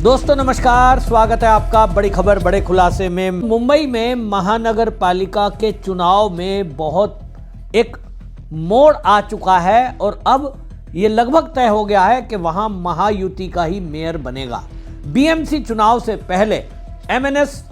दोस्तों नमस्कार, स्वागत है आपका बड़ी खबर बड़े खुलासे में। मुंबई में महानगर पालिका के चुनाव में बहुत एक मोड़ आ चुका है और अब ये लगभग तय हो गया है कि वहां महायुति का ही मेयर बनेगा। बीएमसी चुनाव से पहले एमएनएस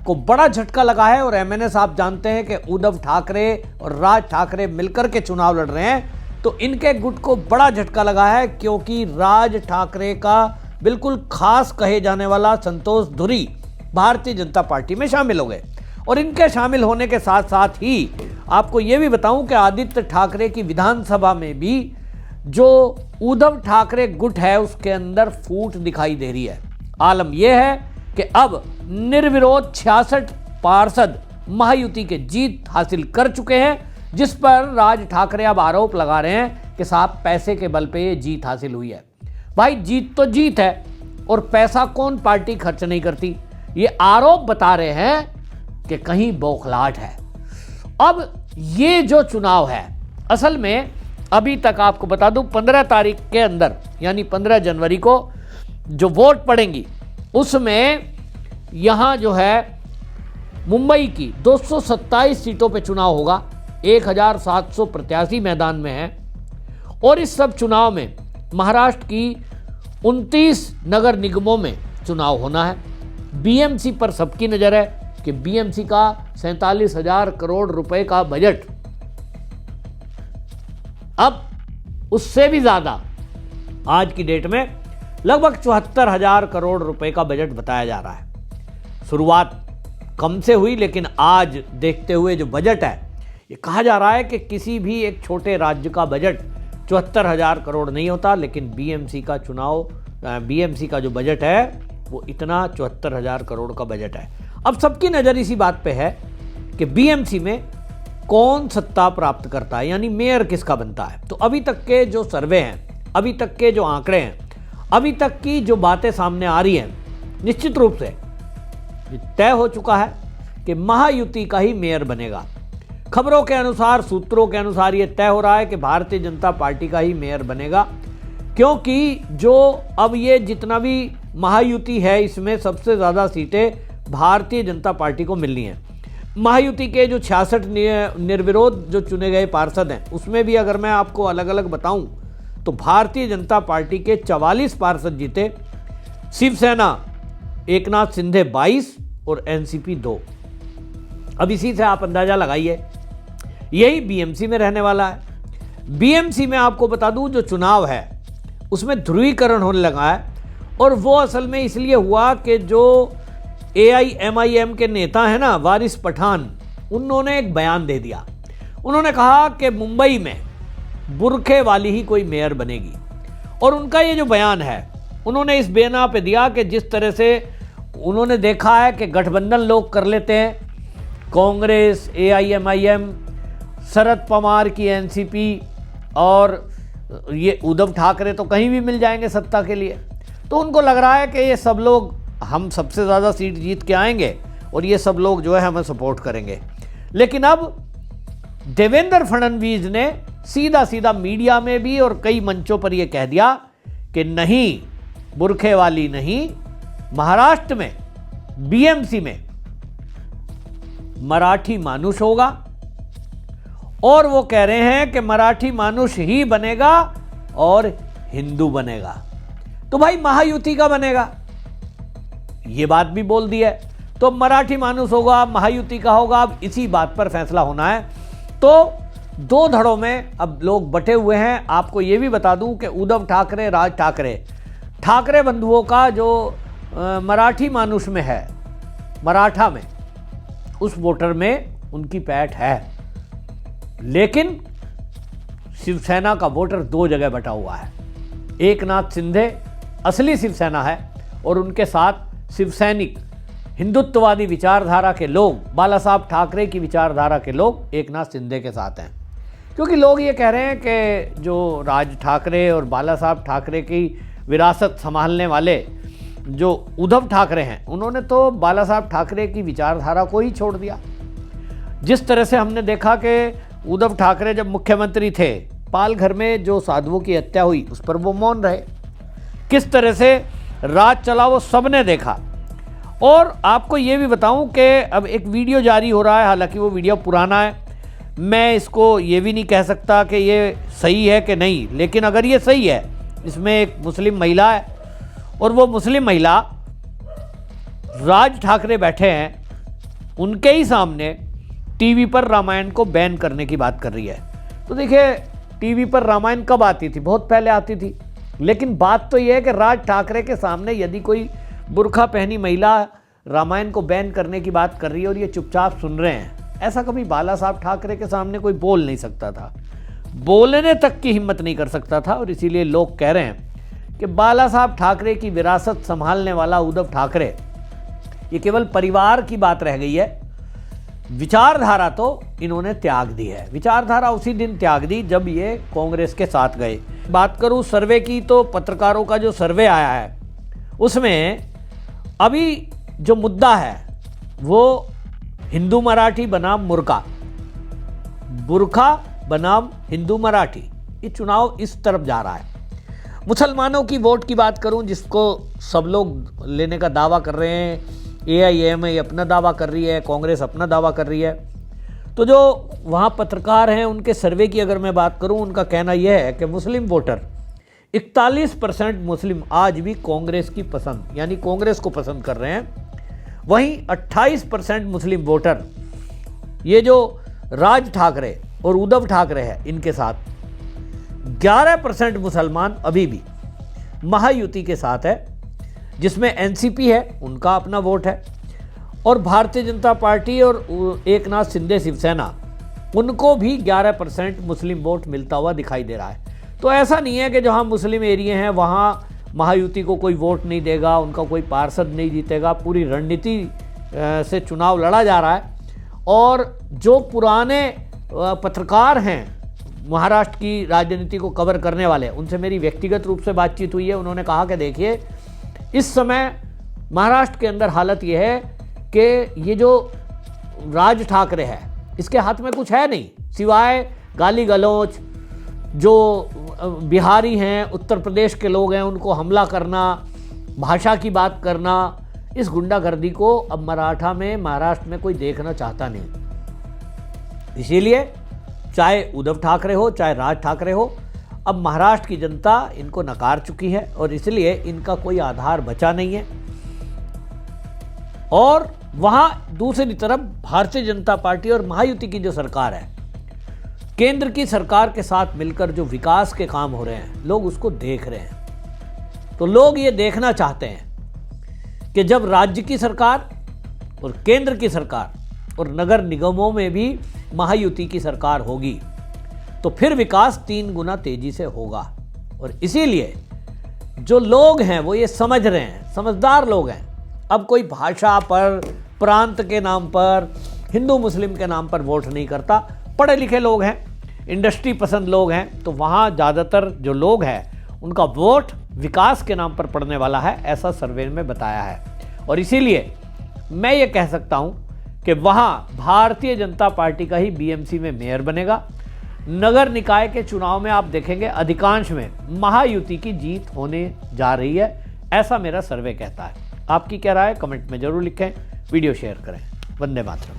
को बड़ा झटका लगा है और एमएनएस आप जानते हैं कि उद्धव ठाकरे और राज ठाकरे मिलकर के चुनाव लड़ रहे हैं, तो इनके गुट को बड़ा झटका लगा है क्योंकि राज ठाकरे का बिल्कुल खास कहे जाने वाला संतोष धुरी भारतीय जनता पार्टी में शामिल हो गए। और इनके शामिल होने के साथ साथ ही आपको यह भी बताऊं कि आदित्य ठाकरे की विधानसभा में भी जो उद्धव ठाकरे गुट है उसके अंदर फूट दिखाई दे रही है। आलम यह है कि अब निर्विरोध 66 पार्षद महायुति के जीत हासिल कर चुके हैं, जिस पर राज ठाकरे अब आरोप लगा रहे हैं कि साहब पैसे के बल पे ये जीत हासिल हुई है। भाई जीत तो जीत है और पैसा कौन पार्टी खर्च नहीं करती, ये आरोप बता रहे हैं कि कहीं बौखलाहट है। अब ये जो चुनाव है असल में अभी तक आपको बता दूं 15 तारीख के अंदर यानी 15 जनवरी को जो वोट पड़ेंगी उसमें यहां जो है मुंबई की 227 सीटों पे चुनाव होगा। 1700 प्रत्याशी मैदान में हैं और इस सब चुनाव में महाराष्ट्र की 29 नगर निगमों में चुनाव होना है। बीएमसी पर सबकी नजर है कि बीएमसी का 47,000 करोड़ रुपए का बजट, अब उससे भी ज्यादा आज की डेट में लगभग 74,000 करोड़ रुपए का बजट बताया जा रहा है। शुरुआत कम से हुई लेकिन आज देखते हुए जो बजट है, ये कहा जा रहा है कि किसी भी एक छोटे राज्य का बजट 74,000 करोड़ नहीं होता, लेकिन बीएमसी का जो बजट है वो इतना 74,000 करोड़ का बजट है। अब सबकी नज़र इसी बात पे है कि बीएमसी में कौन सत्ता प्राप्त करता है, यानी मेयर किसका बनता है। तो अभी तक के जो सर्वे हैं, अभी तक के जो आंकड़े हैं, अभी तक की जो बातें सामने आ रही हैं, निश्चित रूप से तय हो चुका है कि महायुति का ही मेयर बनेगा। खबरों के अनुसार, सूत्रों के अनुसार यह तय हो रहा है कि भारतीय जनता पार्टी का ही मेयर बनेगा, क्योंकि जो अब ये जितना भी महायुति है इसमें सबसे ज़्यादा सीटें भारतीय जनता पार्टी को मिलनी है। महायुति के जो 66 निर्विरोध जो चुने गए पार्षद हैं उसमें भी अगर मैं आपको अलग अलग बताऊं तो भारतीय जनता पार्टी के 44 पार्षद जीते, शिवसेना एकनाथ शिंदे 22 और एनसीपी 2। अब इसी से आप अंदाजा लगाइए यही बीएमसी में रहने वाला है। बीएमसी में आपको बता दूं जो चुनाव है उसमें ध्रुवीकरण होने लगा है और वो असल में इसलिए हुआ कि जो एआईएमआईएम के नेता हैं ना, वारिस पठान, उन्होंने एक बयान दे दिया। उन्होंने कहा कि मुंबई में बुरखे वाली ही कोई मेयर बनेगी। और उनका ये जो बयान है उन्होंने इस बेना पे दिया कि जिस तरह से उन्होंने देखा है कि गठबंधन लोग कर लेते हैं, कांग्रेस, एआईएमआईएम, शरद पवार की एनसीपी और ये उद्धव ठाकरे तो कहीं भी मिल जाएंगे सत्ता के लिए। तो उनको लग रहा है कि ये सब लोग हम सबसे ज़्यादा सीट जीत के आएंगे और ये सब लोग जो है हमें सपोर्ट करेंगे। लेकिन अब देवेंद्र फडणवीस ने सीधा सीधा मीडिया में भी और कई मंचों पर यह कह दिया कि नहीं, बुरखे वाली नहीं, महाराष्ट्र में बीएमसी में मराठी मानुष होगा और वो कह रहे हैं कि मराठी मानुष ही बनेगा और हिंदू बनेगा। तो भाई महायुति का बनेगा, ये बात भी बोल दी है। तो मराठी मानुष होगा, महायुति का होगा, अब इसी बात पर फैसला होना है। तो दो धड़ों में अब लोग बटे हुए हैं। आपको ये भी बता दूं कि उद्धव ठाकरे, राज ठाकरे बंधुओं का जो मराठी मानुष में है, मराठा में, उस वोटर में उनकी पैठ है। लेकिन शिवसेना का वोटर दो जगह बटा हुआ है। एकनाथ शिंदे असली शिवसेना है और उनके साथ शिवसैनिक, हिंदुत्ववादी विचारधारा के लोग, बाला साहब ठाकरे की विचारधारा के लोग एकनाथ शिंदे के साथ हैं। क्योंकि लोग ये कह रहे हैं कि जो राज ठाकरे और बाला साहब ठाकरे की विरासत संभालने वाले जो उद्धव ठाकरे हैं, उन्होंने तो बाला साहब ठाकरे की विचारधारा को ही छोड़ दिया। जिस तरह से हमने देखा कि उद्धव ठाकरे जब मुख्यमंत्री थे, पालघर में जो साधुओं की हत्या हुई उस पर वो मौन रहे। किस तरह से राज चला वो सबने देखा। और आपको ये भी बताऊं कि अब एक वीडियो जारी हो रहा है, हालांकि वो वीडियो पुराना है, मैं इसको ये भी नहीं कह सकता कि ये सही है कि नहीं, लेकिन अगर ये सही है, इसमें एक मुस्लिम महिला है और वो मुस्लिम महिला राज ठाकरे बैठे हैं, उनके ही सामने टीवी पर रामायण को बैन करने की बात कर रही है। तो देखिए, टीवी पर रामायण कब आती थी? बहुत पहले आती थी, लेकिन बात तो यह है कि राज ठाकरे के सामने यदि कोई बुर्खा पहनी महिला रामायण को बैन करने की बात कर रही है और ये चुपचाप सुन रहे हैं, ऐसा कभी बाला साहब ठाकरे के सामने कोई बोल नहीं सकता था, बोलने तक की हिम्मत नहीं कर सकता था। और इसीलिए लोग कह रहे हैं कि बाला साहब ठाकरे की विरासत संभालने वाला उद्धव ठाकरे, ये केवल परिवार की बात रह गई है, विचारधारा तो इन्होंने त्याग दी है। विचारधारा उसी दिन त्याग दी जब ये कांग्रेस के साथ गए। बात करूं सर्वे की, तो पत्रकारों का जो सर्वे आया है उसमें अभी जो मुद्दा है वो हिंदू मराठी बनाम बुर्खा बनाम हिंदू मराठी, ये चुनाव इस तरफ जा रहा है। मुसलमानों की वोट की बात करूं, जिसको सब लोग लेने का दावा कर रहे हैं, AIMI अपना दावा कर रही है, कांग्रेस अपना दावा कर रही है, तो जो वहाँ पत्रकार हैं उनके सर्वे की अगर मैं बात करूँ, उनका कहना यह है कि मुस्लिम वोटर 41% मुस्लिम आज भी कांग्रेस की पसंद, यानी कांग्रेस को पसंद कर रहे हैं। वहीं 28% मुस्लिम वोटर ये जो राज ठाकरे और उद्धव ठाकरे हैं इनके साथ, 11% मुसलमान अभी भी महायुति के साथ है, जिसमें NCP है, उनका अपना वोट है, और भारतीय जनता पार्टी और एकनाथ शिंदे शिवसेना, उनको भी 11% मुस्लिम वोट मिलता हुआ दिखाई दे रहा है। तो ऐसा नहीं है कि जहां मुस्लिम एरिया हैं वहां महायुति को कोई वोट नहीं देगा, उनका कोई पार्षद नहीं जीतेगा। पूरी रणनीति से चुनाव लड़ा जा रहा है। और जो पुराने पत्रकार हैं महाराष्ट्र की राजनीति को कवर करने वाले, उनसे मेरी व्यक्तिगत रूप से बातचीत हुई है। उन्होंने कहा कि देखिए, इस समय महाराष्ट्र के अंदर हालत यह है कि ये जो राज ठाकरे है इसके हाथ में कुछ है नहीं, सिवाय गाली गलौज, जो बिहारी हैं, उत्तर प्रदेश के लोग हैं, उनको हमला करना, भाषा की बात करना। इस गुंडागर्दी को अब महाराष्ट्र में कोई देखना चाहता नहीं। इसीलिए चाहे उद्धव ठाकरे हो, चाहे राज ठाकरे हो, अब महाराष्ट्र की जनता इनको नकार चुकी है और इसलिए इनका कोई आधार बचा नहीं है। और वहां दूसरी तरफ भारतीय जनता पार्टी और महायुति की जो सरकार है, केंद्र की सरकार के साथ मिलकर जो विकास के काम हो रहे हैं, लोग उसको देख रहे हैं। तो लोग ये देखना चाहते हैं कि जब राज्य की सरकार और केंद्र की सरकार और नगर निगमों में भी महायुति की सरकार होगी तो फिर विकास 3 गुना तेजी से होगा। और इसीलिए जो लोग हैं वो ये समझ रहे हैं, समझदार लोग हैं, अब कोई भाषा पर, प्रांत के नाम पर, हिंदू मुस्लिम के नाम पर वोट नहीं करता। पढ़े लिखे लोग हैं, इंडस्ट्री पसंद लोग हैं, तो वहाँ ज़्यादातर जो लोग हैं उनका वोट विकास के नाम पर पड़ने वाला है, ऐसा सर्वे में बताया है। और इसीलिए मैं ये कह सकता हूँ कि वहाँ भारतीय जनता पार्टी का ही BMC में मेयर बनेगा। नगर निकाय के चुनाव में आप देखेंगे अधिकांश में महायुति की जीत होने जा रही है, ऐसा मेरा सर्वे कहता है। आपकी क्या राय है? कमेंट में जरूर लिखें, वीडियो शेयर करें। वंदे मातरम।